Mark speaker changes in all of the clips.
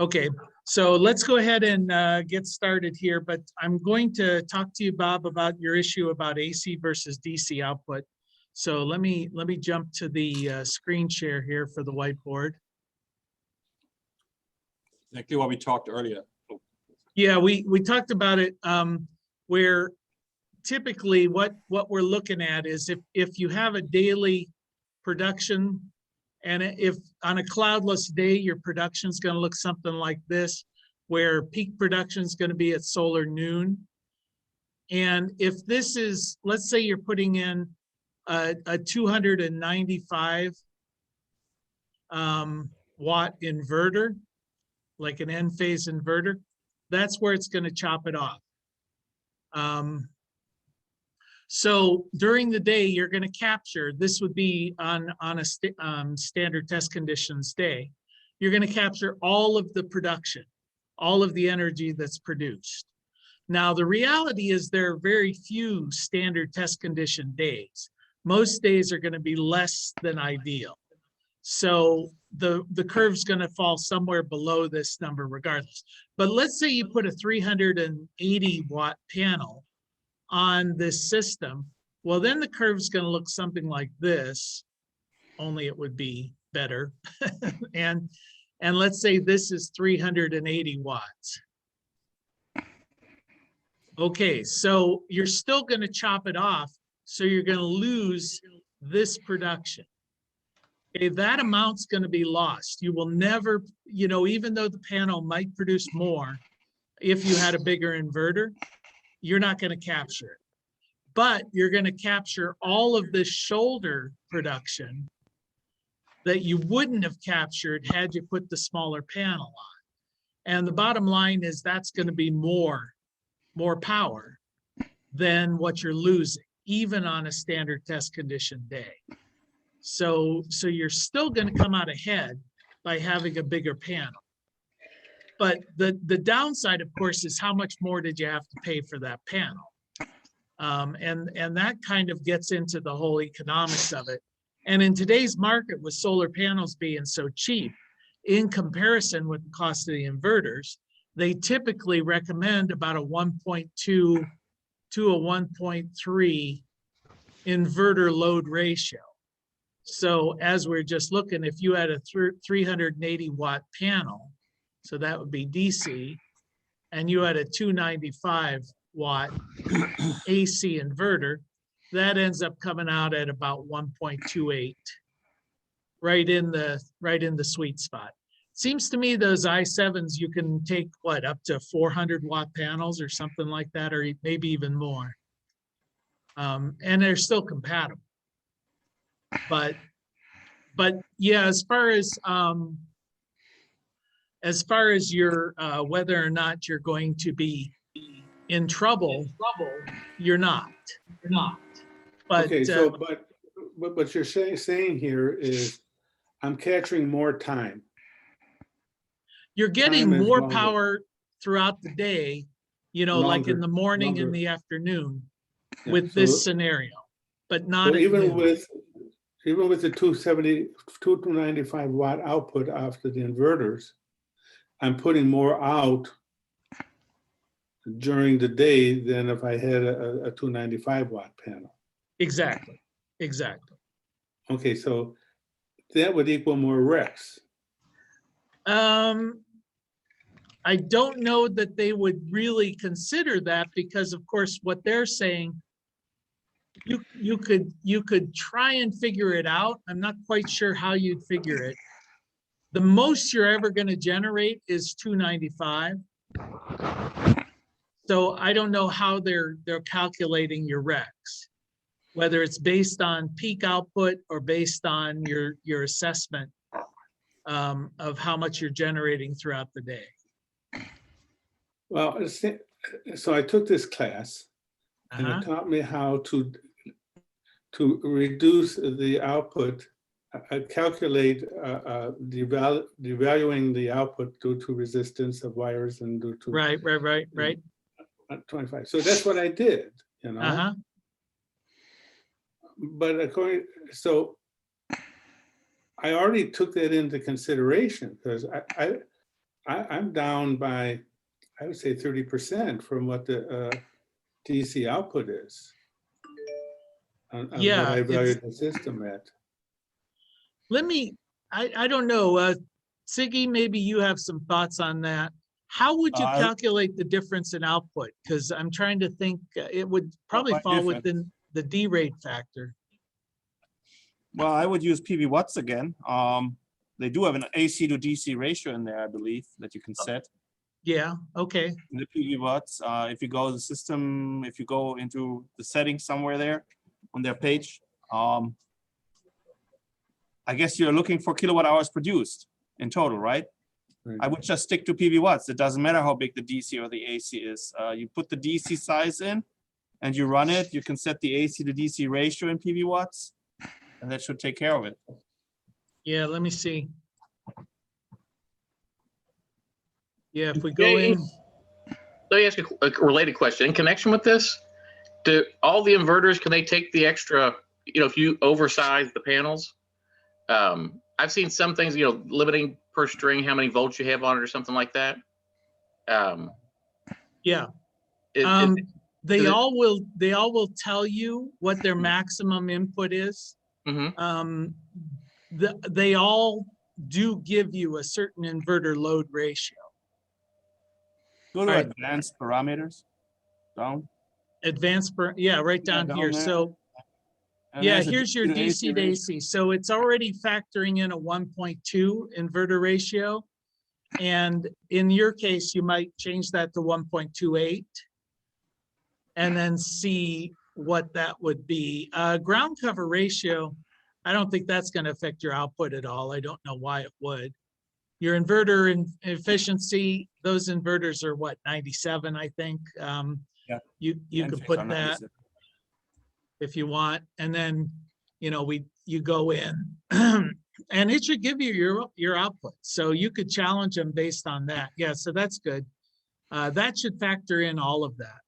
Speaker 1: Okay, so let's go ahead and get started here, but I'm going to talk to you, Bob, about your issue about AC versus DC output. So let me jump to the screen share here for the whiteboard.
Speaker 2: Exactly what we talked earlier.
Speaker 1: Yeah, we talked about it where typically what we're looking at is if you have a daily production, and if on a cloudless day, your production is going to look something like this, where peak production is going to be at solar noon. And if this is, let's say you're putting in a 295 watt inverter, like an N-phase inverter, that's where it's going to chop it off. So during the day, you're going to capture, this would be on a standard test conditions day, you're going to capture all of the production, all of the energy that's produced. Now, the reality is there are very few standard test condition days. Most days are going to be less than ideal. So the curve's going to fall somewhere below this number regardless. But let's say you put a 380 watt panel on this system, well, then the curve's going to look something like this, only it would be better. and let's say this is 380 watts. Okay, so you're still going to chop it off, so you're going to lose this production. Okay, that amount's going to be lost. You will never, you know, even though the panel might produce more, if you had a bigger inverter, you're not going to capture it. But you're going to capture all of this shoulder production that you wouldn't have captured had you put the smaller panel on. And the bottom line is that's going to be more power than what you're losing, even on a standard test condition day. So you're still going to come out ahead by having a bigger panel. But the downside, of course, is how much more did you have to pay for that panel? And that kind of gets into the whole economics of it. And in today's market, with solar panels being so cheap, in comparison with the cost of the inverters, they typically recommend about a 1.2 to a 1.3 inverter load ratio. So as we're just looking, if you had a 380 watt panel, so that would be DC, and you had a 295 watt AC inverter, that ends up coming out at about 1.28, right in the sweet spot. Seems to me those i7s, you can take what, up to 400 watt panels or something like that, or maybe even more. And they're still compatible. But yeah, as far as your whether or not you're going to be in trouble, you're not. But
Speaker 3: okay, so but what you're saying here is I'm capturing more time.
Speaker 1: You're getting more power throughout the day, you know, like in the morning and the afternoon with this scenario, but not
Speaker 3: even with the 295 watt output after the inverters, I'm putting more out during the day than if I had a 295 watt panel.
Speaker 1: Exactly.
Speaker 3: Okay, so that would equal more RECs.
Speaker 1: I don't know that they would really consider that, because of course what they're saying, you could try and figure it out. I'm not quite sure how you'd figure it. The most you're ever going to generate is 295. So I don't know how they're calculating your RECs, whether it's based on peak output or based on your assessment of how much you're generating throughout the day.
Speaker 3: Well, so I took this class, and it taught me how to reduce the output, calculate devaluing the output due to resistance of wires and due to
Speaker 1: right
Speaker 3: 25. So that's what I did, you know. But so I already took that into consideration, because I'm down by, I would say 30% from what the DC output is. On what
Speaker 1: Yeah,
Speaker 3: I
Speaker 1: it's-
Speaker 3: value the system at.
Speaker 1: Let me, I don't know, Siggy, maybe you have some thoughts on that. How would you
Speaker 2: Uh,
Speaker 1: calculate the difference in output? Because I'm trying to think, it would probably
Speaker 2: by
Speaker 1: fall
Speaker 2: difference.
Speaker 1: within the D rate factor.
Speaker 2: Well, I would use PV watts again. They do have an AC to DC ratio in there, I believe, that you can set
Speaker 1: Yeah, okay,
Speaker 2: in the PV watts. If you go to the system, if you go into the settings somewhere there on their page, I guess you're looking for kilowatt hours produced in total, right? I would just stick to PV watts. It doesn't matter how big the DC or the AC is. You put the DC size in and you run it. You can set the AC to DC ratio in PV watts, and that should take care of it.
Speaker 1: yeah, let me see. Yeah, if we
Speaker 4: Yeah,
Speaker 1: go in,
Speaker 4: Let me ask you a related question. In connection with this, do all the inverters, can they take the extra, if you oversize the panels? I've seen some things, limiting per string, how many volts you have on it or something like that.
Speaker 1: yeah.
Speaker 4: Is
Speaker 1: They
Speaker 4: is it-
Speaker 1: all will tell you what their maximum input is.
Speaker 4: mhm.
Speaker 1: They all do give you a certain inverter load ratio.
Speaker 2: Go to
Speaker 1: Right.
Speaker 2: advanced parameters down.
Speaker 1: Yeah, right
Speaker 2: Yeah,
Speaker 1: down
Speaker 2: down
Speaker 1: here.
Speaker 2: there.
Speaker 1: So
Speaker 2: And
Speaker 1: yeah,
Speaker 2: there's a
Speaker 1: here's your DC to
Speaker 2: ratio.
Speaker 1: AC. So it's already factoring in a 1.2 inverter ratio. And in your case, you might change that to 1.28 and then see what that would be. Ground cover ratio, I don't think that's going to affect your output at all. I don't know why it would. Your inverter efficiency, those inverters are what, 97, I think.
Speaker 2: Yeah.
Speaker 1: You could
Speaker 2: Enphase
Speaker 1: put
Speaker 2: are
Speaker 1: that
Speaker 2: 97.
Speaker 1: if you want, and then, you go in and it should give you your output. So you could challenge them based on that. Yeah, so that's good. That should factor in all of that.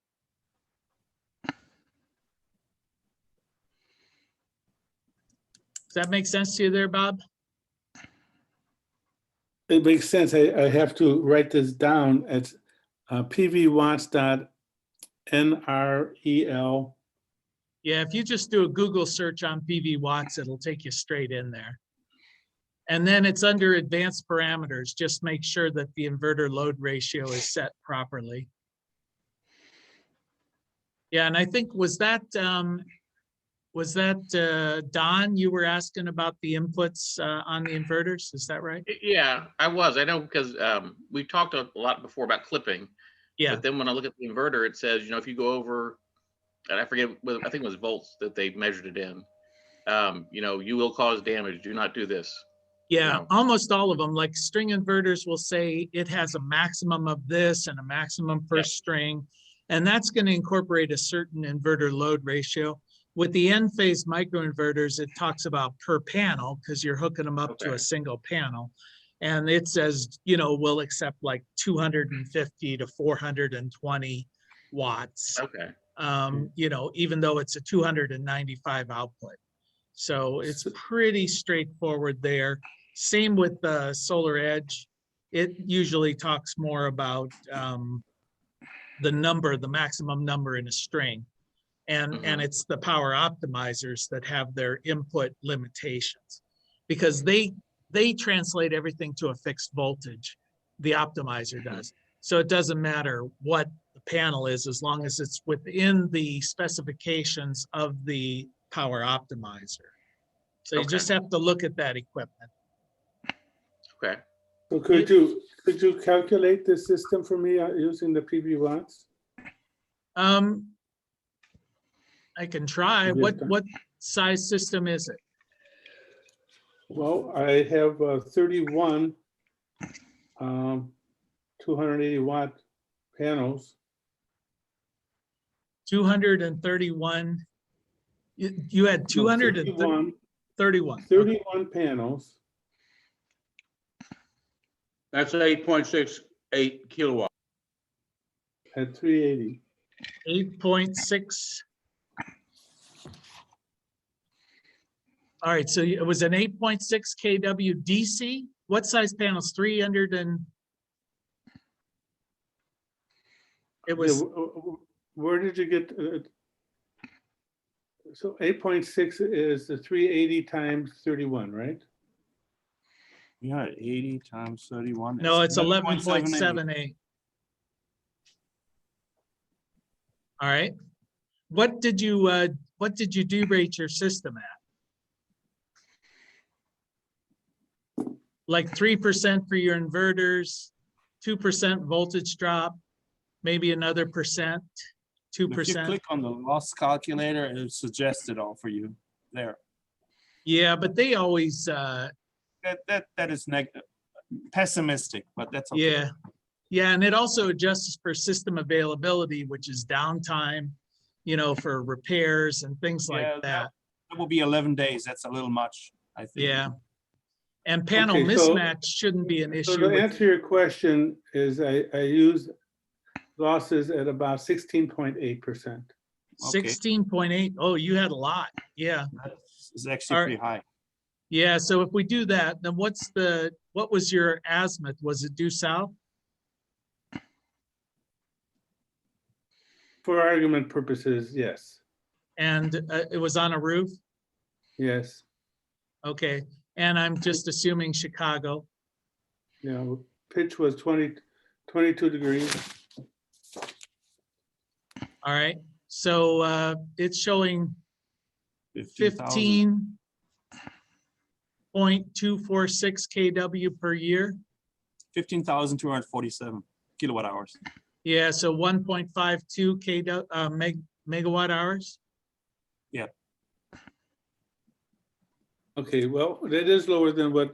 Speaker 1: Does that make sense to you there, Bob?
Speaker 3: It makes sense. I have to write this down. It's pvwatts.nrel.
Speaker 1: Yeah, if you just do a Google search on PV watts, it'll take you straight in there. And then it's under advanced parameters. Just make sure that the inverter load ratio is set properly. Yeah, and I think, was that Don, you were asking about the inputs on the inverters? Is that right?
Speaker 4: Yeah, I was. I know because we talked a lot before about clipping.
Speaker 1: Yeah,
Speaker 4: But then when I look at the inverter, it says, if you go over, and I forget, I think it was volts that they measured it in. You will cause damage. Do not do this.
Speaker 1: yeah,
Speaker 4: No.
Speaker 1: almost all of them, like string inverters will say it has a maximum of this and a maximum per
Speaker 4: Yeah.
Speaker 1: string. And that's going to incorporate a certain inverter load ratio. With the N-phase microinverters, it talks about per panel because you're hooking them up to
Speaker 4: Okay.
Speaker 1: a single panel. And it says, we'll accept like 250 to 420 watts,
Speaker 4: Okay.
Speaker 1: even though it's a 295 output. So it's pretty straightforward there. Same with the Solar Edge. It usually talks more about the maximum number in a string. And
Speaker 4: Mhm.
Speaker 1: it's the power optimizers that have their input limitations because they translate everything to a fixed voltage. The optimizer does. So it doesn't matter what the panel is as long as it's within the specifications of the power optimizer. So you
Speaker 4: Okay.
Speaker 1: just have to look at that equipment.
Speaker 4: Okay.
Speaker 3: So could you calculate the system for me using the PV watts?
Speaker 1: I can try.
Speaker 3: Yes,
Speaker 1: What
Speaker 3: sir.
Speaker 1: size system is it?
Speaker 3: Well, I have 31 280 watt panels.
Speaker 1: 231. You had
Speaker 3: No,
Speaker 1: 231.
Speaker 3: 31 panels.
Speaker 5: That's 8.68 kilowatt.
Speaker 3: At 380.
Speaker 1: 8.6. All right, so it was an 8.6 kW DC. What size panels? 300 and It was,
Speaker 3: Where did you get? So 8.6 is the 380 times 31, right?
Speaker 2: Yeah, 80 times 31.
Speaker 1: no,
Speaker 2: is
Speaker 1: it's 11.78. All right. What did you derate your system at? Like 3% for your inverters, 2% voltage drop, maybe another percent,
Speaker 2: If you
Speaker 1: 2%.
Speaker 2: click on the loss calculator, it suggests it all for you there.
Speaker 1: Yeah, but they always,
Speaker 2: That is pessimistic, but that's okay.
Speaker 1: yeah. Yeah, and it also adjusts for system availability, which is downtime, you know, for repairs and things like
Speaker 2: Yeah,
Speaker 1: that.
Speaker 2: That will be 11 days. That's a little much, I think.
Speaker 1: Yeah. And panel
Speaker 3: Okay, so-
Speaker 1: mismatch shouldn't be an
Speaker 3: So
Speaker 1: issue
Speaker 3: to
Speaker 1: with,
Speaker 3: answer your question is I use losses at about 16.8%.
Speaker 1: 16.8. Oh, you had a lot. Yeah.
Speaker 2: It's actually
Speaker 1: All
Speaker 2: pretty high.
Speaker 1: Yeah. So if we do that, then what was your azimuth? Was it due south?
Speaker 3: For argument purposes, yes,
Speaker 1: And it was on a roof?
Speaker 3: yes.
Speaker 1: Okay. And I'm just assuming Chicago.
Speaker 3: You know, pitch was 22 degrees.
Speaker 1: All right. So it's showing
Speaker 2: 15,000.
Speaker 1: 15.246 kW per year.
Speaker 2: 15,247 kilowatt hours.
Speaker 1: Yeah, so 1.52 megawatt hours.
Speaker 3: Okay, well, that is lower than what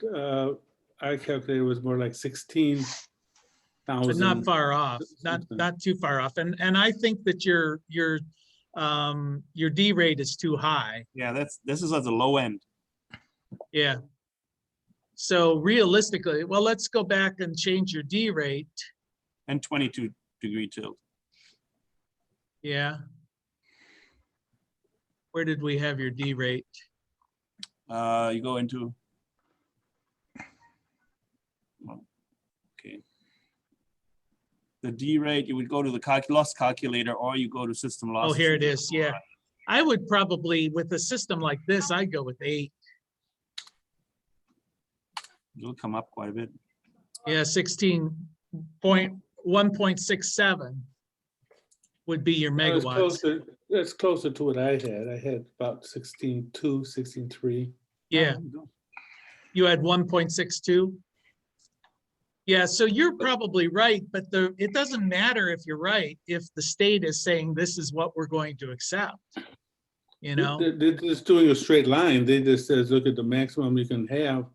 Speaker 3: I calculated was more like 16,000.
Speaker 1: But not far off, not
Speaker 3: something.
Speaker 1: too far off. And I think that your D rate is too high.
Speaker 2: Yeah, this is at the low end.
Speaker 1: Yeah. So realistically, well, let's go back and change your D rate.
Speaker 2: And 22-degree tilt.
Speaker 1: Yeah. Where did we have your D rate?
Speaker 2: You go into. Okay. The D rate, you would go to the loss calculator, or you go to system loss.
Speaker 1: Oh, here it is. Yeah. I would probably, with a system like this, I'd go with 8.
Speaker 2: It'll come up quite a bit.
Speaker 1: Yeah, 1.67 would be your
Speaker 3: Well,
Speaker 1: megawatts.
Speaker 3: That's closer to what I had. I had about 16.2, 16.3.
Speaker 1: Yeah, you had 1.62. Yeah, so you're probably right, but it doesn't matter if you're right if the state is saying this is what we're going to accept. You know,
Speaker 3: They're just doing a straight line. They just says, look at the maximum you can have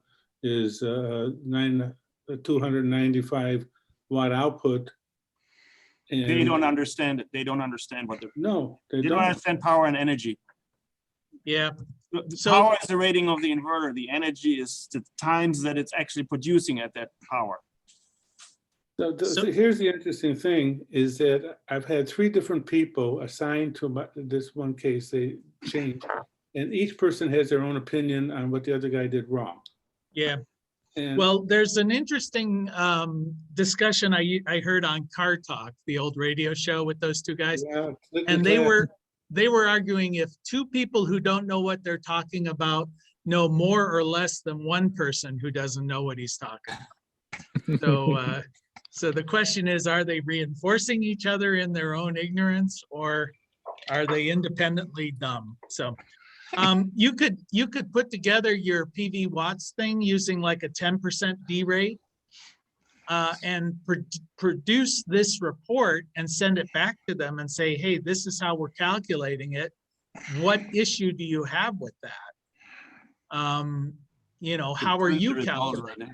Speaker 3: is 295 watt output.
Speaker 2: They
Speaker 3: And
Speaker 2: don't understand it. They don't understand what they're.
Speaker 3: no, they
Speaker 2: They don't
Speaker 3: don't.
Speaker 2: understand power and energy.
Speaker 1: yeah.
Speaker 2: The
Speaker 1: So-
Speaker 2: power is the rating of the inverter. The energy is the times that it's actually producing at that power.
Speaker 3: So here's the interesting thing is that I've had 3 different people assigned to this one case, they changed. And each person has their own opinion on what the other guy did wrong.
Speaker 1: Yeah.
Speaker 3: And
Speaker 1: Well, there's an interesting discussion I heard on Car Talk, the old radio show with those two guys.
Speaker 3: yeah, click
Speaker 1: And
Speaker 3: clap.
Speaker 1: they were arguing if 2 people who don't know what they're talking about know more or less than one person who doesn't know what he's talking about. So, so the question is, are they reinforcing each other in their own ignorance, or are they independently dumb? So you could put together your PV watts thing using like a 10% D rate and produce this report and send it back to them and say, hey, this is how we're calculating it. What issue do you have with that? You know, how are you calculating?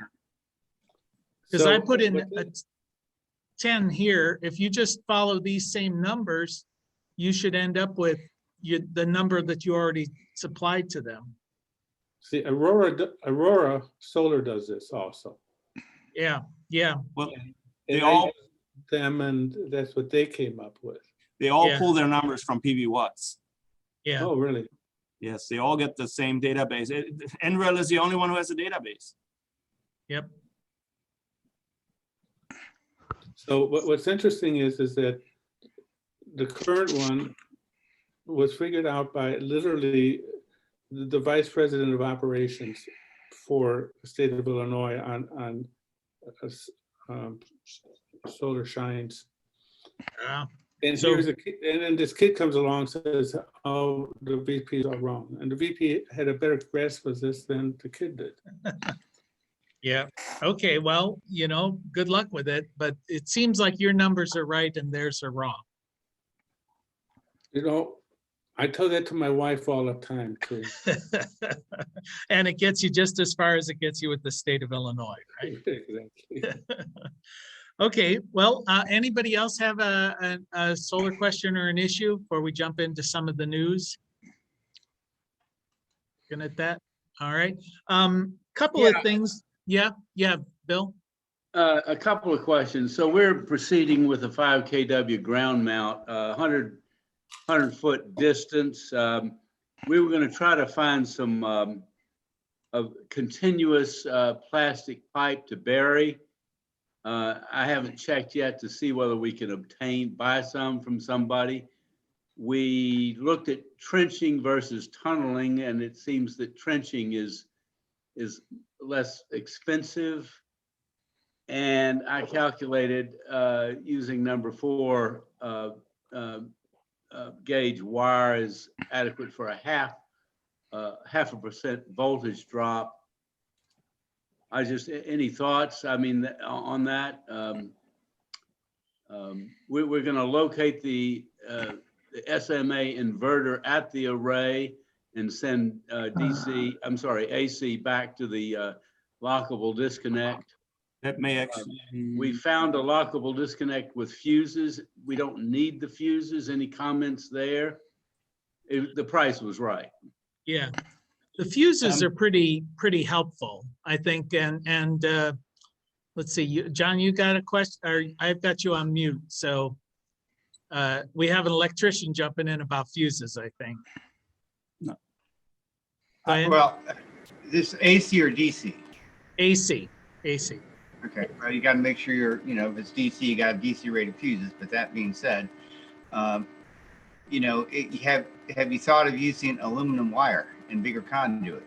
Speaker 1: Because I put in a 10 here. If you just follow these same numbers, you should end up with the number that you already supplied to them.
Speaker 3: See, Aurora Solar does this also.
Speaker 1: Yeah, yeah,
Speaker 2: Well,
Speaker 3: And
Speaker 2: all-
Speaker 3: I used them, and that's what they came up with.
Speaker 2: they all
Speaker 1: Yeah.
Speaker 2: pull their numbers from PV watts.
Speaker 1: yeah.
Speaker 3: Oh, really?
Speaker 2: Yes, they all get the same database. NREL is the only one who has a database.
Speaker 1: Yep.
Speaker 3: So what's interesting is that the current one was figured out by literally the vice president of operations for the state of Illinois on solar shines.
Speaker 1: Yeah.
Speaker 3: And
Speaker 1: So-
Speaker 3: here's a kid, and then this kid comes along and says, "Oh, the VP is all wrong," and the VP had a better grasp of this than the kid did.
Speaker 1: Yeah, okay, well, good luck with it, but it seems like your numbers are right and theirs are wrong.
Speaker 3: You know, I tell that to my wife all the time too.
Speaker 1: And it gets you just as far as it gets you with the state of Illinois, right?
Speaker 3: Exactly.
Speaker 1: Okay, well, anybody else have a solar question or an issue before we jump into some of the news? Looking at that, all right. Couple of things, yeah, Bill?
Speaker 5: A couple of questions. So we're proceeding with a 5 kW ground mount, 100-foot distance. We were going to try to find some of continuous plastic pipe to bury. I haven't checked yet to see whether we can buy some from somebody. We looked at trenching versus tunneling, and it seems that trenching is less expensive. And I calculated using number 4 gauge wire is adequate for a half a percent voltage drop. Any thoughts? I mean, on that, we're going to locate the SMA inverter at the array and send AC back to the lockable disconnect.
Speaker 2: That may actually.
Speaker 5: We found a lockable disconnect with fuses. We don't need the fuses. Any comments there? The price was right.
Speaker 1: Yeah, the fuses are pretty helpful, I think, and let's see, John, you got a question, or I've got you on mute, so we have an electrician jumping in about fuses, I think.
Speaker 2: No.
Speaker 1: Go ahead.
Speaker 6: Well, this AC or DC?
Speaker 1: AC.
Speaker 6: Okay, well, you got to make sure you're, if it's DC, you got DC rated fuses. But that being said, have you thought of using aluminum wire and bigger conduit?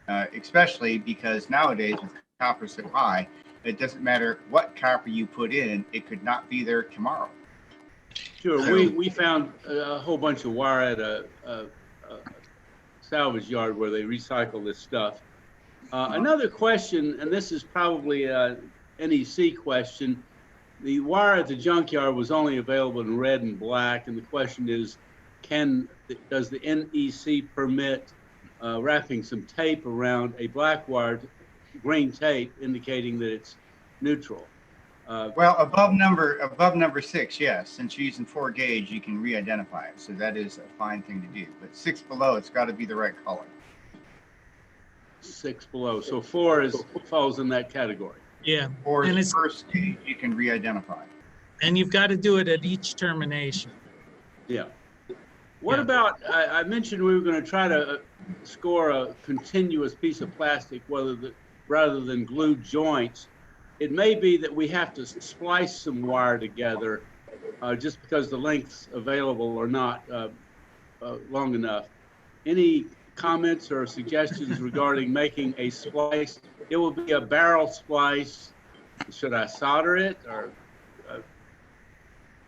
Speaker 6: Especially because nowadays with copper so high, it doesn't matter what copper you put in, it could not be there tomorrow.
Speaker 5: Sure, we found a whole bunch of wire at a salvage yard where they recycle this stuff. Another question, and this is probably a NEC question. The wire at the junkyard was only available in red and black, and the question is, does the NEC permit wrapping some tape around a black wire, green tape, indicating that it's neutral?
Speaker 6: Well, above number 6, yes. Since you're using 4 gauge, you can re-identify it. So that is a fine thing to do. But 6 below, it's got to be the right color.
Speaker 5: 6 below. So 4 falls in that category.
Speaker 1: Yeah,
Speaker 6: Or
Speaker 1: and
Speaker 6: the
Speaker 1: it's,
Speaker 6: first gauge, you can re-identify.
Speaker 1: and you've got to do it at each termination.
Speaker 5: Yeah. What
Speaker 1: Yeah.
Speaker 5: about, I mentioned we were going to try to score a continuous piece of plastic rather than glued joints. It may be that we have to splice some wire together just because the lengths available are not long enough. Any comments or suggestions regarding making a splice? It will be a barrel splice. Should I solder it, or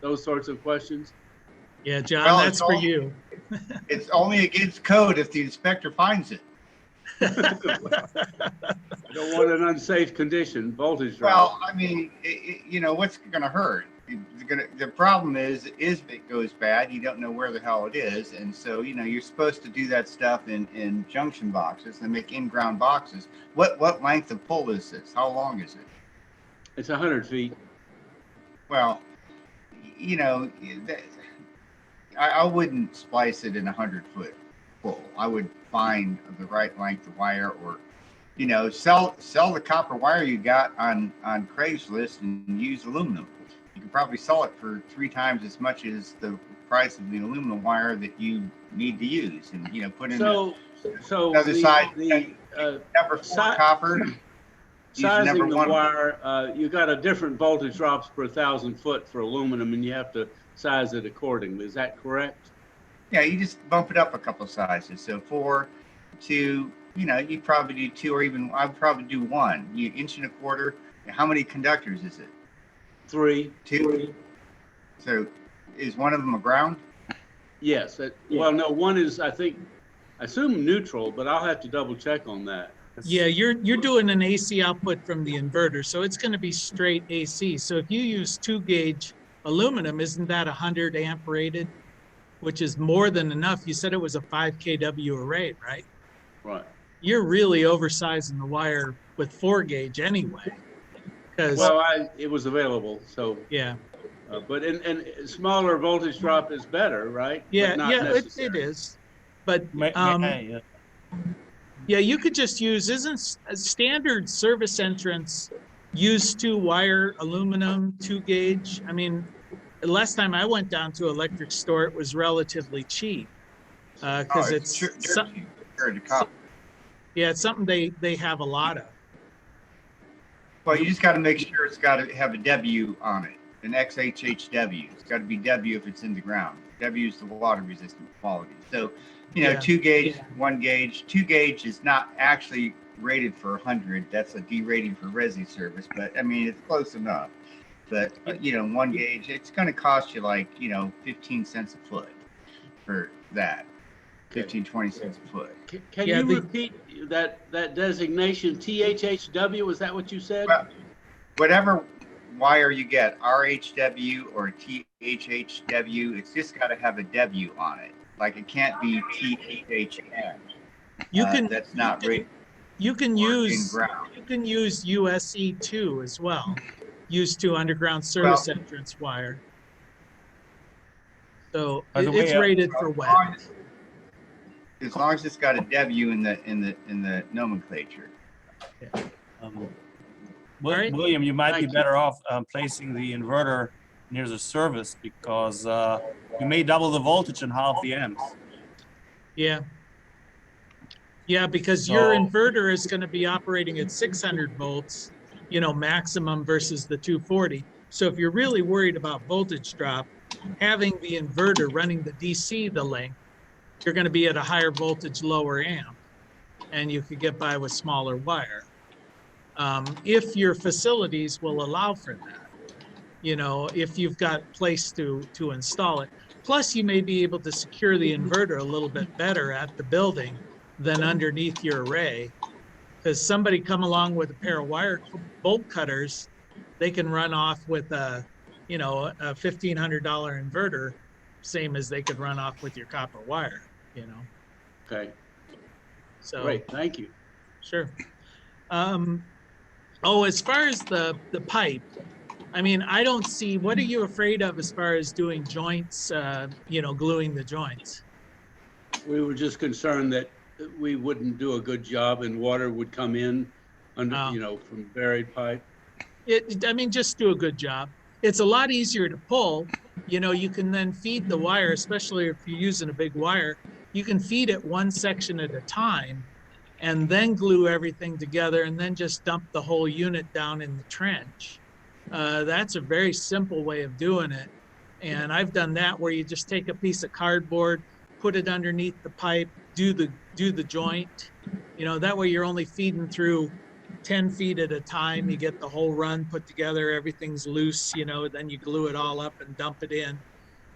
Speaker 5: those sorts of questions?
Speaker 1: Yeah, John,
Speaker 6: Well,
Speaker 1: that's
Speaker 6: it's
Speaker 1: for
Speaker 6: all-
Speaker 1: you.
Speaker 6: It's only against code if the inspector finds it.
Speaker 5: I don't want an unsafe condition, voltage drop.
Speaker 6: Well, I mean, what's going to hurt? The problem is if it goes bad, you don't know where the hell it is. And so, you're supposed to do that stuff in junction boxes and make in-ground boxes. What length of pull is this? How long is it?
Speaker 5: It's 100 feet.
Speaker 6: Well, I wouldn't splice it in 100-foot pull. I would find the right length of wire, or sell the copper wire you got on Craigslist and use aluminum. You can probably sell it for 3 times as much as the price of the aluminum wire that you need to use, and put in
Speaker 5: So
Speaker 6: another side, number 4
Speaker 5: si-
Speaker 6: copper. use
Speaker 5: sizing
Speaker 6: number
Speaker 5: the
Speaker 6: 1.
Speaker 5: wire, you got a different voltage drops per 1,000 foot for aluminum, and you have to size it accordingly. Is that correct?
Speaker 6: Yeah, you just bump it up a couple sizes. So 4, 2, you probably do 2, or even I'd probably do 1. You 1.25 inches. How many conductors is it?
Speaker 5: 3.
Speaker 6: 2. So is one of them a ground?
Speaker 5: Yes. Well, no, one is, I assume neutral, but I'll have to double check on that.
Speaker 1: Yeah, you're doing an AC output from the inverter, so it's going to be straight AC. So if you use 2-gauge aluminum, isn't that 100 amp rated, which is more than enough? You said it was a 5 kW array, right?
Speaker 5: Right.
Speaker 1: You're really oversizing the wire with 4-gauge anyway. Because
Speaker 5: Well, it was available, so,
Speaker 1: yeah,
Speaker 5: but and smaller voltage drop is better, right? But
Speaker 1: yeah,
Speaker 5: not
Speaker 1: yeah, it
Speaker 5: necessary.
Speaker 1: is. But
Speaker 2: Yeah.
Speaker 1: yeah, you could just use, isn't a standard service entrance use 2-wire aluminum 2-gauge? I mean, the last time I went down to electric store, it was relatively cheap. Because it's
Speaker 6: Compared to copper.
Speaker 1: yeah, it's something they have a lot of.
Speaker 6: Well, you just got to make sure it's got to have a W on it, an XHHW. It's got to be W if it's in the ground. W is the water resistant quality. So,
Speaker 1: Yeah.
Speaker 6: 2-gauge, 1-gauge. 2-gauge is not actually rated for 100. That's a D rating for resi service, but I mean, it's close enough. But, 1-gauge, it's going to cost you like, 15 cents a foot for that. 15, 20 cents a foot.
Speaker 5: Can
Speaker 1: Yeah,
Speaker 5: you repeat that designation, THHW? Was that what you said?
Speaker 6: Well, whatever wire you get, RHW or THHW, it's just got to have a W on it. Like it can't be THHN.
Speaker 1: You can
Speaker 6: That's not rated.
Speaker 1: you can
Speaker 6: in
Speaker 1: use
Speaker 6: ground.
Speaker 1: you can use USE2 as well. Use 2 underground service entrance wire. So
Speaker 2: By the way,
Speaker 1: it's rated for wet.
Speaker 6: As long as it's got a W in the nomenclature.
Speaker 1: Right.
Speaker 2: William, you might be
Speaker 5: Thank you.
Speaker 2: better off placing the inverter near the service because you may double the voltage and half the amps.
Speaker 1: Yeah. Yeah, because your
Speaker 2: So-
Speaker 1: inverter is going to be operating at 600 volts, maximum versus the 240. So if you're really worried about voltage drop, having the inverter running the DC the length, you're going to be at a higher voltage, lower amp, and you could get by with smaller wire. If your facilities will allow for that, if you've got place to install it. Plus, you may be able to secure the inverter a little bit better at the building than underneath your array. Because somebody come along with a pair of wire bolt cutters, they can run off with a $1,500 inverter, same as they could run off with your copper wire,
Speaker 5: Okay,
Speaker 1: So,
Speaker 5: great, thank you.
Speaker 1: sure. As far as the pipe, I mean, I don't see, what are you afraid of as far as doing joints, gluing the joints?
Speaker 5: We were just concerned that we wouldn't do a good job and water would come in under,
Speaker 1: Oh.
Speaker 5: from buried pipe.
Speaker 1: Just do a good job. It's a lot easier to pull. You can then feed the wire, especially if you're using a big wire, you can feed it one section at a time and then glue everything together and then just dump the whole unit down in the trench. That's a very simple way of doing it. And I've done that where you just take a piece of cardboard, put it underneath the pipe, do the joint. That way you're only feeding through 10 feet at a time. You get the whole run put together, everything's loose, then you glue it all up and dump it in.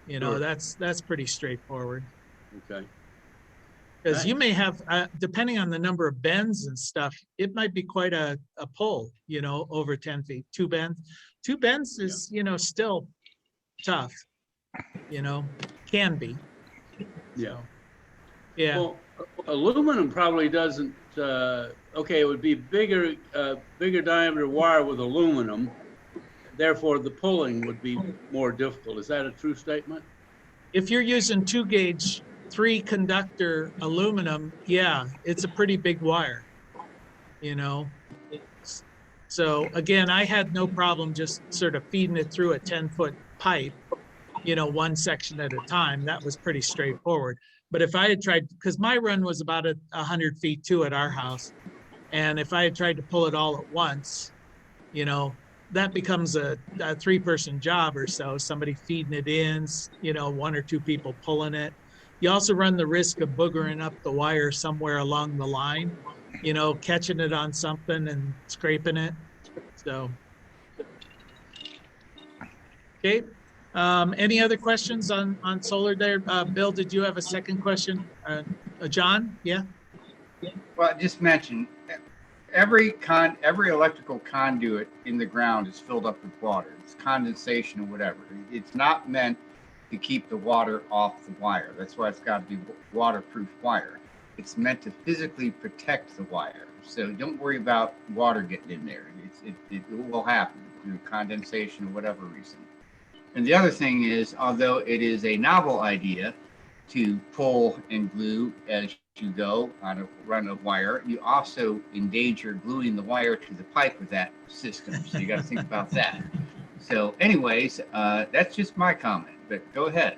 Speaker 5: Sure.
Speaker 1: That's pretty straightforward.
Speaker 5: Okay,
Speaker 1: Because you may have, depending on the number of bends and stuff, it might be quite a pull, over 10 feet. 2 bends. 2 bends is, still tough, can be.
Speaker 5: yeah.
Speaker 1: Yeah.
Speaker 5: Well, aluminum probably doesn't, okay, it would be bigger diameter wire with aluminum. Therefore, the pulling would be more difficult. Is that a true statement?
Speaker 1: If you're using 2-gauge 3-conductor aluminum, yeah, it's a pretty big wire, So again, I had no problem just sort of feeding it through a 10-foot pipe, one section at a time. That was pretty straightforward. But if I had tried, because my run was about 100 feet too at our house, and if I had tried to pull it all at once, that becomes a 3-person job or so, somebody feeding it in, you know, 1 or 2 people pulling it. You also run the risk of boogering up the wire somewhere along the line, you know, catching it on something and scraping it. So, okay. Any other questions on solar there? Bill, did you have a second question? John? Yeah.
Speaker 6: Well, just mention, every electrical conduit in the ground is filled up with water. It's condensation or whatever. It's not meant to keep the water off the wire. That's why it's got to be waterproof wire. It's meant to physically protect the wire. So don't worry about water getting in there. It will happen through condensation or whatever reason. And the other thing is, although it is a novel idea to pull and glue as you go on a run of wire, you also endanger gluing the wire to the pipe with that system. So you got to think about that. So anyways, that's just my comment, but go ahead.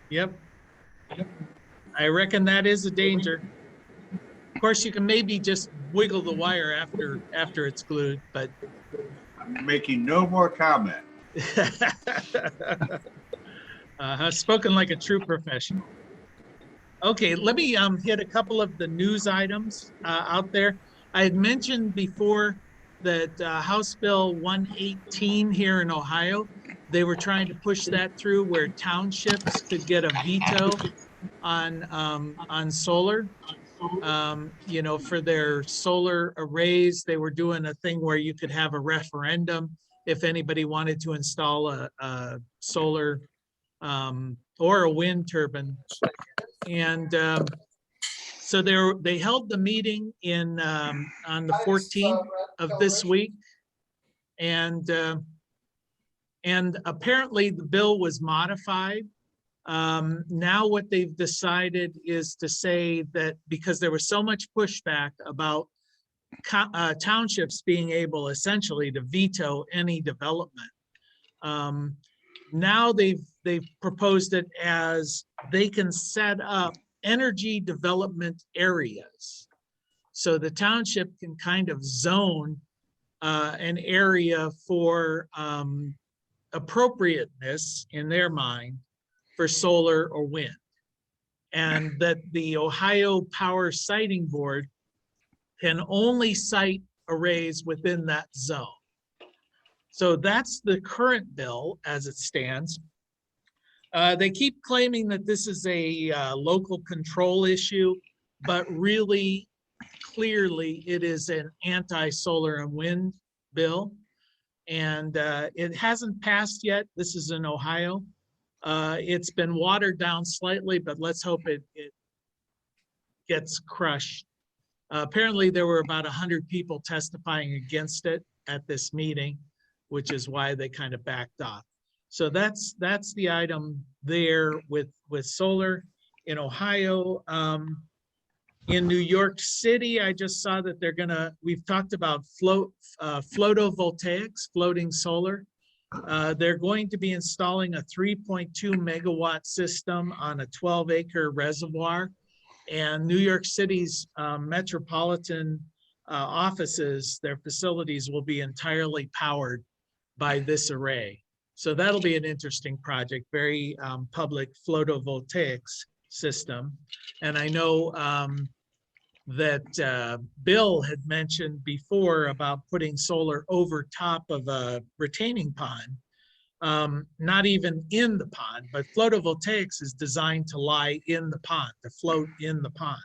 Speaker 1: Yep. I reckon that is a danger. Of course, you can maybe just wiggle the wire after it's glued, but
Speaker 6: I'm making no more comment.
Speaker 1: spoken like a true professional. Okay, let me hit a couple of the news items out there. I had mentioned before that House Bill 118 here in Ohio, they were trying to push that through where townships could get a veto on solar. You know, for their solar arrays, they were doing a thing where you could have a referendum if anybody wanted to install a solar or a wind turbine. And so they held the meeting in on the 14th of this week, and apparently the bill was modified. Now what they've decided is to say that because there was so much pushback about townships being able essentially to veto any development, now they've proposed it as they can set up energy development areas. So the township can kind of zone an area for appropriateness in their mind for solar or wind. And that the Ohio Power Siting Board can only site arrays within that zone. So that's the current bill as it stands. They keep claiming that this is a local control issue, but really clearly it is an anti-solar and wind bill. And it hasn't passed yet. This is in Ohio. It's been watered down slightly, but let's hope it gets crushed. Apparently there were about 100 people testifying against it at this meeting, which is why they kind of backed off. So that's the item there with solar in Ohio. In New York City, I just saw that we've talked about photovoltaics, floating solar. They're going to be installing a 3.2 megawatt system on a 12-acre reservoir. And New York City's metropolitan offices, their facilities will be entirely powered by this array. So that'll be an interesting project, very public photovoltaics system. And I know that Bill had mentioned before about putting solar over top of a retaining pond, not even in the pond, but photovoltaics is designed to lie in the pond, to float in the pond.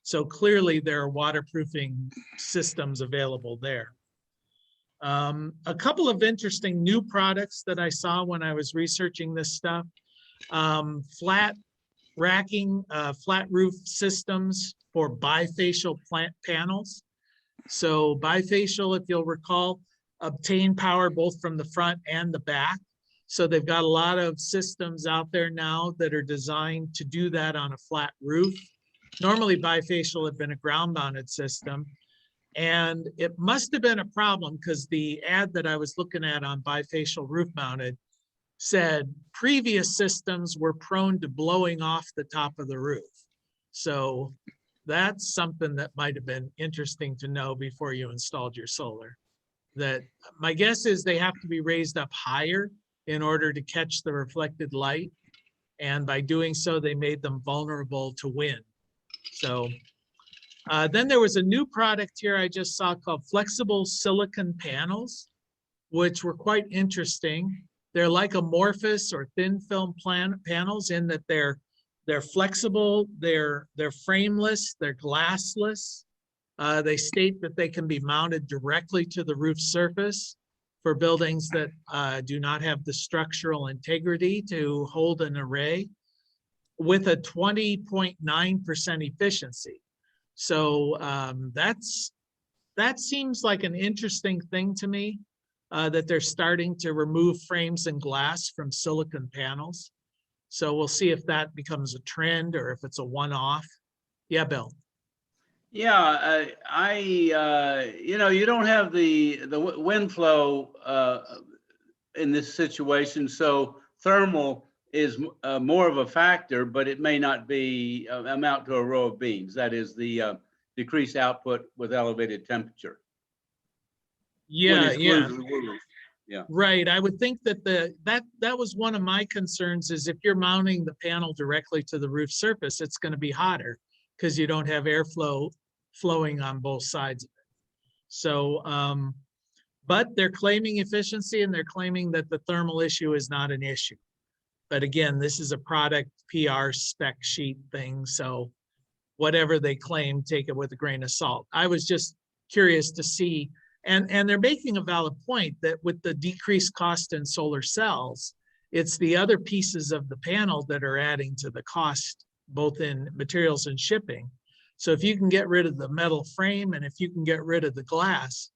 Speaker 1: So clearly there are waterproofing systems available there. A couple of interesting new products that I saw when I was researching this stuff, flat racking, flat roof systems for bifacial plant panels. So bifacial, if you'll recall, obtain power both from the front and the back. So they've got a lot of systems out there now that are designed to do that on a flat roof. Normally bifacial had been a ground mounted system. And it must have been a problem because the ad that I was looking at on bifacial roof mounted said previous systems were prone to blowing off the top of the roof. So that's something that might have been interesting to know before you installed your solar. that my guess is they have to be raised up higher in order to catch the reflected light. And by doing so, they made them vulnerable to wind. So then there was a new product here I just saw called flexible silicon panels, which were quite interesting. They're like amorphous or thin film panels in that they're flexible, they're frameless, they're glassless. They state that they can be mounted directly to the roof surface for buildings that do not have the structural integrity to hold an array with a 20.9% efficiency. So that seems like an interesting thing to me, that they're starting to remove frames and glass from silicon panels. So we'll see if that becomes a trend or if it's a one-off. Yeah, Bill.
Speaker 5: Yeah, you know, you don't have the wind flow in this situation, so thermal is more of a factor, but it may not be amount to a row of beams. That is the decreased output with elevated temperature.
Speaker 1: Yeah, yeah.
Speaker 5: Yeah.
Speaker 1: Right. I would think that that was one of my concerns, is if you're mounting the panel directly to the roof surface, it's going to be hotter because you don't have airflow flowing on both sides of it. So, but they're claiming efficiency and they're claiming that the thermal issue is not an issue. But again, this is a product PR spec sheet thing. So whatever they claim, take it with a grain of salt. I was just curious to see, and they're making a valid point that with the decreased cost in solar cells, it's the other pieces of the panel that are adding to the cost, both in materials and shipping. So if you can get rid of the metal frame and if you can get rid of the glass,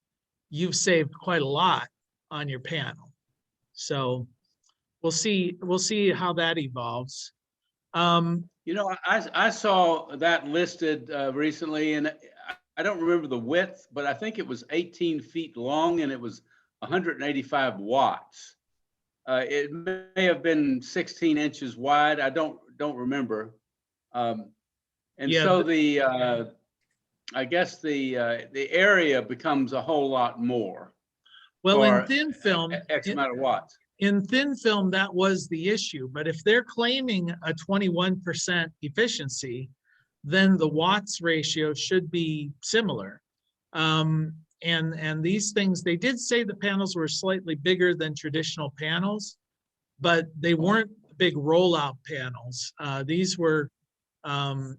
Speaker 1: you've saved quite a lot on your panel. So we'll see how that evolves.
Speaker 5: You know, I saw that listed recently, and I don't remember the width, but I think it was 18 feet long and it was 185 watts. It may have been 16 inches wide. I don't remember. And
Speaker 1: Yeah,
Speaker 5: so I guess the area becomes a whole lot more.
Speaker 1: well,
Speaker 5: for
Speaker 1: in thin film,
Speaker 5: X amount of watts.
Speaker 1: in thin film, that was the issue. But if they're claiming a 21% efficiency, then the watts ratio should be similar. And these things, they did say the panels were slightly bigger than traditional panels, but they weren't big rollout panels. These were, and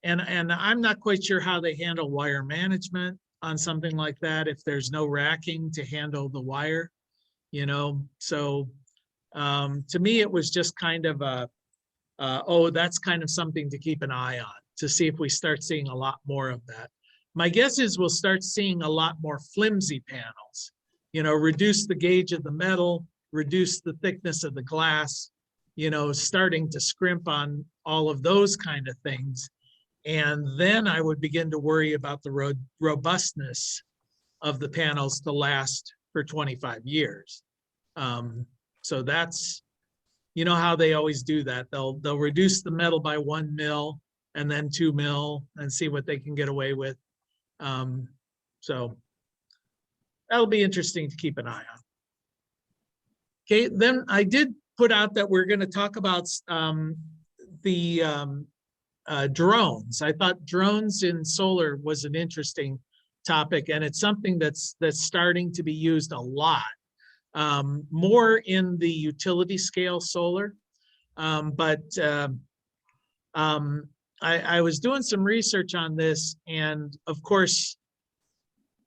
Speaker 1: I'm not quite sure how they handle wire management on something like that, if there's no racking to handle the wire, you know. So to me, it was just kind of a, oh, that's kind of something to keep an eye on, to see if we start seeing a lot more of that. My guess is we'll start seeing a lot more flimsy panels, you know, reduce the gauge of the metal, reduce the thickness of the glass, you know, starting to scrimp on all of those kind of things. And then I would begin to worry about the robustness of the panels to last for 25 years. So that's, you know how they always do that. They'll reduce the metal by 1 mil and then 2 mil and see what they can get away with. So that'll be interesting to keep an eye on. Okay, then I did put out that we're going to talk about the drones. I thought drones in solar was an interesting topic, and it's something that's starting to be used a lot, more in the utility scale solar. But I was doing some research on this, and of course,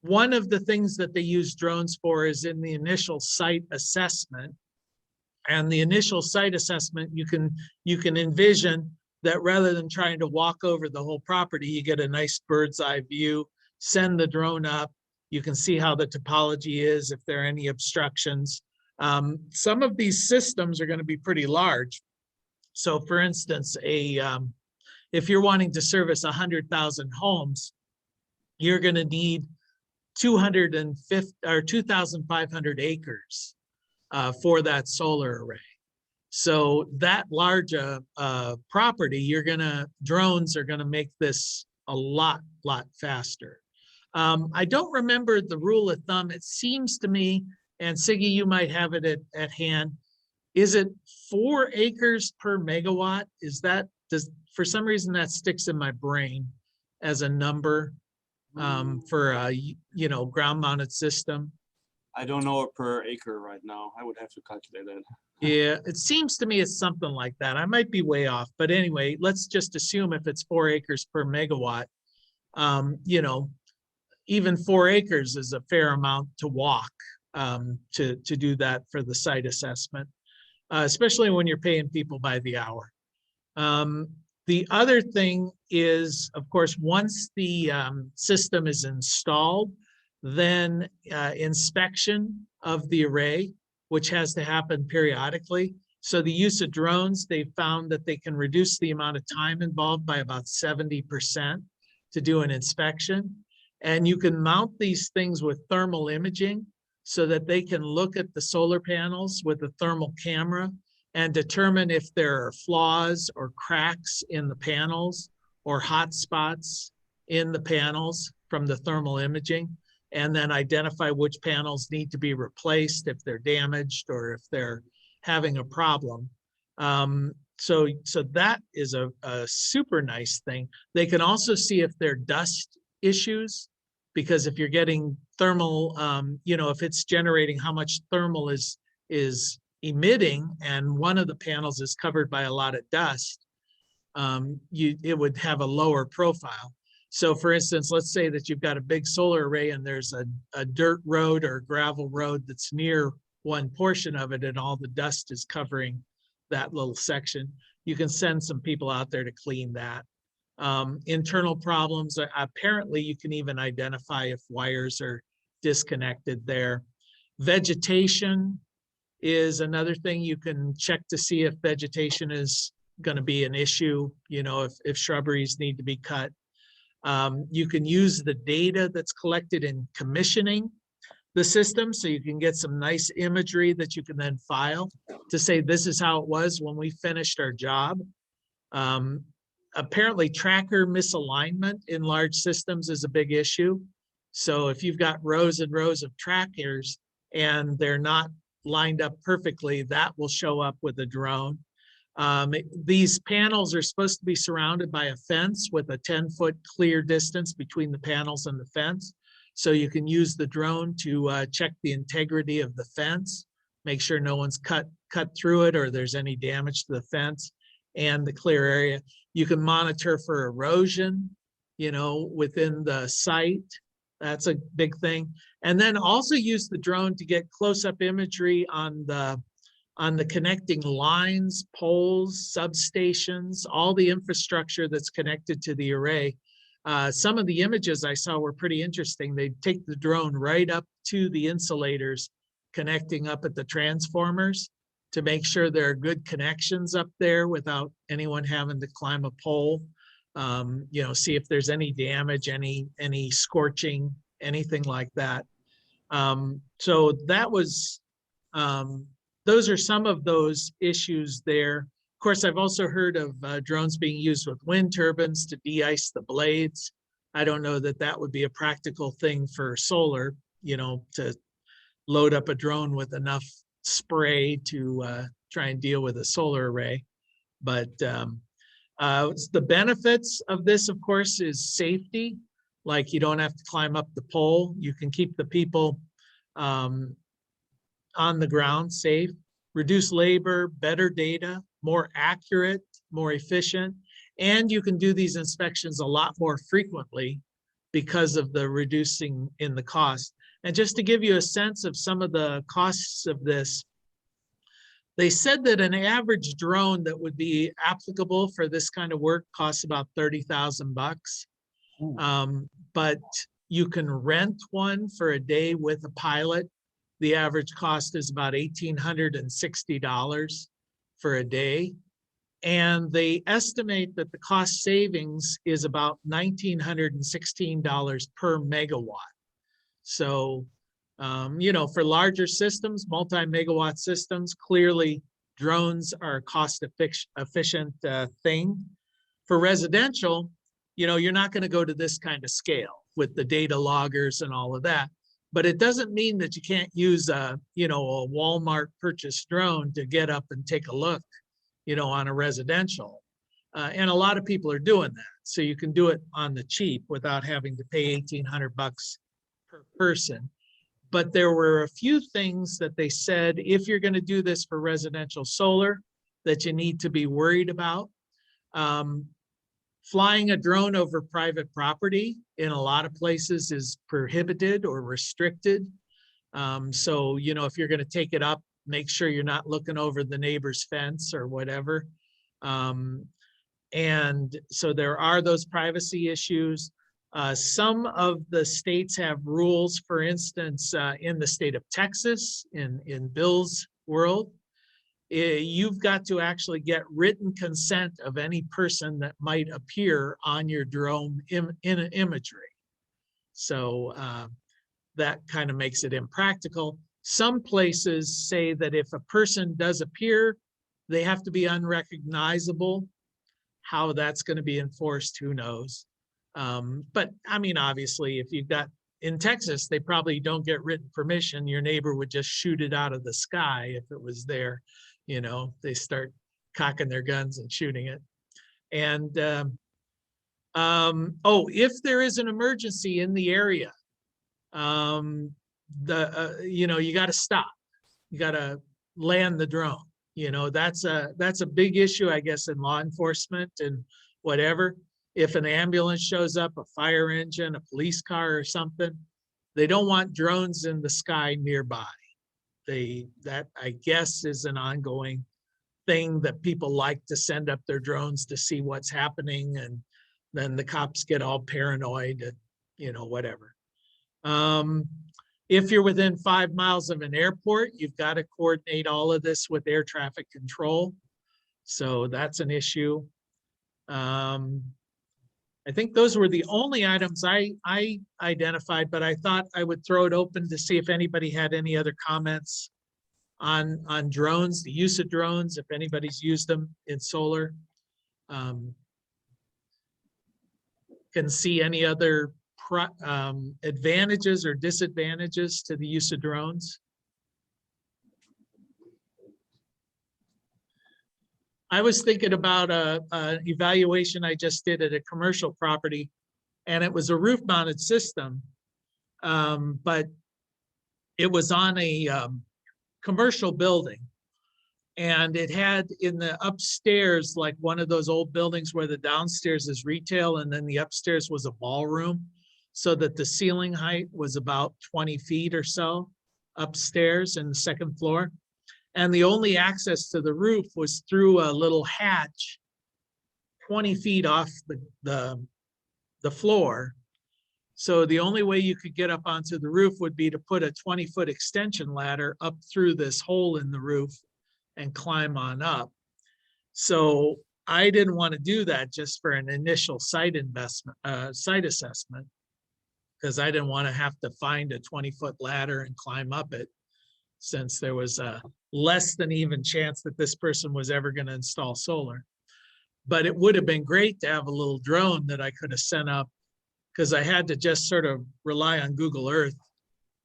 Speaker 1: one of the things that they use drones for is in the initial site assessment. And the initial site assessment, you can envision that rather than trying to walk over the whole property, you get a nice bird's eye view, send the drone up, you can see how the topology is, if there are any obstructions. Some of these systems are going to be pretty large. So for instance, if you're wanting to service 100,000 homes, you're going to need 2,500 acres for that solar array. So that large property, drones are gonna make this a lot faster. I don't remember the rule of thumb. It seems to me, and Siggy, you might have it at hand. Is it 4 acres per megawatt? Is that, for some reason that sticks in my brain as a number for a, you know, ground mounted system?
Speaker 2: I don't know it per acre right now. I would have to calculate that.
Speaker 1: Yeah, it seems to me it's something like that. I might be way off, but anyway, let's just assume if it's 4 acres per megawatt, you know, even 4 acres is a fair amount to walk to do that for the site assessment, especially when you're paying people by the hour. The other thing is, of course, once the system is installed, then inspection of the array, which has to happen periodically. So the use of drones, they found that they can reduce the amount of time involved by about 70% to do an inspection. And you can mount these things with thermal imaging so that they can look at the solar panels with a thermal camera and determine if there are flaws or cracks in the panels or hot spots in the panels from the thermal imaging, and then identify which panels need to be replaced if they're damaged or if they're having a problem. So that is a super nice thing. They can also see if there are dust issues, because if you're getting thermal, you know, if it's generating how much thermal is emitting and one of the panels is covered by a lot of dust, it would have a lower profile. So for instance, let's say that you've got a big solar array and there's a dirt road or gravel road that's near one portion of it and all the dust is covering that little section. You can send some people out there to clean that. Internal problems, apparently you can even identify if wires are disconnected there. Vegetation is another thing. You can check to see if vegetation is going to be an issue, you know, if shrubberies need to be cut. You can use the data that's collected in commissioning the system, so you can get some nice imagery that you can then file to say this is how it was when we finished our job. Apparently tracker misalignment in large systems is a big issue. So if you've got rows and rows of trackers and they're not lined up perfectly, that will show up with a drone. These panels are supposed to be surrounded by a fence with a 10-foot clear distance between the panels and the fence. So you can use the drone to check the integrity of the fence, make sure no one's cut through it or there's any damage to the fence and the clear area. You can monitor for erosion, you know, within the site. That's a big thing. And then also use the drone to get close-up imagery on the connecting lines, poles, substations, all the infrastructure that's connected to the array. Some of the images I saw were pretty interesting. They'd take the drone right up to the insulators connecting up at the transformers to make sure there are good connections up there without anyone having to climb a pole. You know, see if there's any damage, any scorching, anything like that. So that was, those are some of those issues there. Of course, I've also heard of drones being used with wind turbines to de-ice the blades. I don't know that that would be a practical thing for solar, you know, to load up a drone with enough spray to try and deal with a solar array. But the benefits of this, of course, is safety. Like you don't have to climb up the pole. You can keep the people on the ground safe, reduce labor, better data, more accurate, more efficient, and you can do these inspections a lot more frequently because of the reducing in the cost. And just to give you a sense of some of the costs of this, they said that an average drone that would be applicable for this kind of work costs about 30,000 bucks. But you can rent one for a day with a pilot. The average cost is about $1,860 for a day. And they estimate that the cost savings is about $1,916 per megawatt. So, you know, for larger systems, multi-megawatt systems, clearly drones are a cost-efficient thing. For residential, you know, you're not going to go to this kind of scale. with the data loggers and all of that. But it doesn't mean that you can't use a Walmart purchased drone to get up and take a look, on a residential. And a lot of people are doing that. So you can do it on the cheap without having to pay 1,800 bucks per person. But there were a few things that they said, if you're going to do this for residential solar, that you need to be worried about. Flying a drone over private property in a lot of places is prohibited or restricted. So, if you're going to take it up, make sure you're not looking over the neighbor's fence or whatever. And so there are those privacy issues. Some of the states have rules, for instance, in the state of Texas, in Bill's world, you've got to actually get written consent of any person that might appear on your drone imagery. So that kind of makes it impractical. Some places say that if a person does appear, they have to be unrecognizable. How that's going to be enforced, who knows? But I mean, obviously, if you've got, in Texas, they probably don't get written permission. Your neighbor would just shoot it out of the sky if it was there. They start cocking their guns and shooting it. And if there is an emergency in the area, you got to stop. You got to land the drone. That's a big issue, I guess, in law enforcement and whatever. If an ambulance shows up, a fire engine, a police car or something, they don't want drones in the sky nearby. That I guess is an ongoing thing that people like to send up their drones to see what's happening, and then the cops get all paranoid and whatever. If you're within 5 miles of an airport, you've got to coordinate all of this with air traffic control. So that's an issue. I think those were the only items I identified, but I thought I would throw it open to see if anybody had any other comments on drones, the use of drones, if anybody's used them in solar. Can see any other advantages or disadvantages to the use of drones. I was thinking about an evaluation I just did at a commercial property, and it was a roof mounted system, but it was on a commercial building, and it had in the upstairs, like one of those old buildings where the downstairs is retail and then the upstairs was a ballroom, so that the ceiling height was about 20 feet or so upstairs in the second floor. And the only access to the roof was through a little hatch 20 feet off the floor. So the only way you could get up onto the roof would be to put a 20-foot extension ladder up through this hole in the roof and climb on up. So I didn't want to do that just for an initial site assessment, because I didn't want to have to find a 20-foot ladder and climb up it, since there was a less than even chance that this person was ever going to install solar. But it would have been great to have a little drone that I could have sent up, because I had to just sort of rely on Google Earth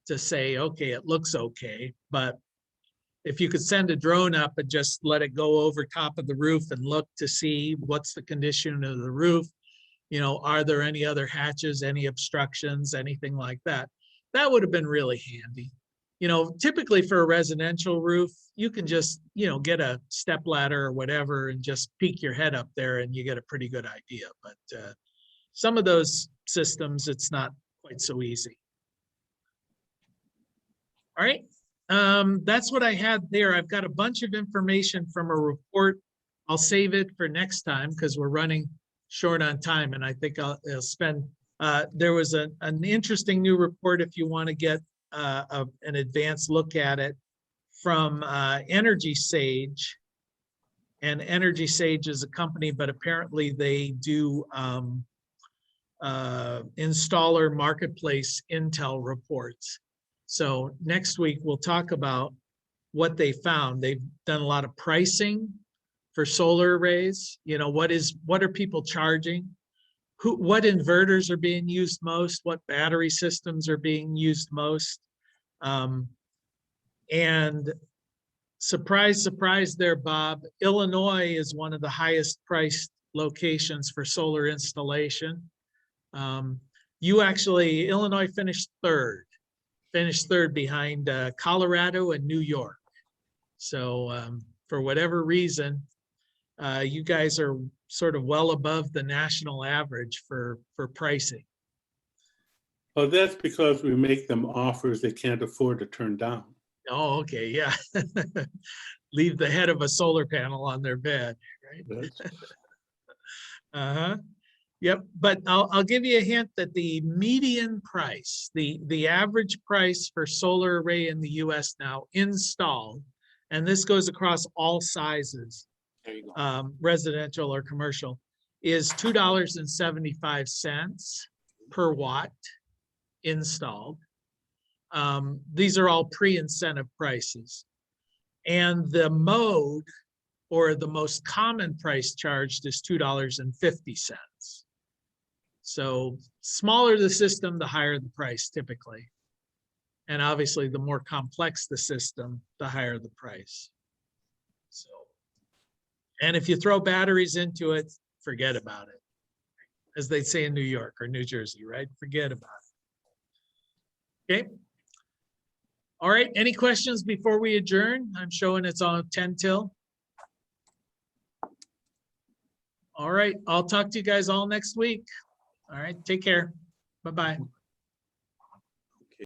Speaker 1: to say, okay, it looks okay. But if you could send a drone up and just let it go over top of the roof and look to see what's the condition of the roof, are there any other hatches, any obstructions, anything like that, that would have been really handy. Typically for a residential roof, you can just, get a step ladder or whatever and just peek your head up there and you get a pretty good idea. But some of those systems, it's not quite so easy. All right, that's what I had there. I've got a bunch of information from a report. I'll save it for next time because we're running short on time, and I think I'll spend, there was an interesting new report if you want to get an advanced look at it from Energy Sage. And Energy Sage is a company, but apparently they do installer marketplace intel reports. So next week we'll talk about what they found. They've done a lot of pricing for solar arrays. What are people charging what inverters are being used most, what battery systems are being used most. And surprise, surprise there, Bob, Illinois is one of the highest priced locations for solar installation. Illinois finished third behind Colorado and New York. So for whatever reason, you guys are sort of well above the national average for pricing.
Speaker 3: Well, that's because we make them offers they can't afford to turn down.
Speaker 1: Oh, okay, yeah. Leave the head of a solar panel on their bed, right? Uh-huh. Yep, but I'll give you a hint that the median price, the average price for solar array in the US now installed, and this goes across all sizes,
Speaker 2: There you go.
Speaker 1: residential or commercial, is $2.75 per watt installed. These are all pre-incentive prices. And the mode, or the most common price charged, is $2.50. So smaller the system, the higher the price typically. And obviously the more complex the system, the higher the price. So, and if you throw batteries into it, forget about it. As they say in New York or New Jersey, right? Forget about it. Okay. All right, any questions before we adjourn? I'm showing it's on 10 till. All right, I'll talk to you guys all next week. All right, take care. Bye-bye.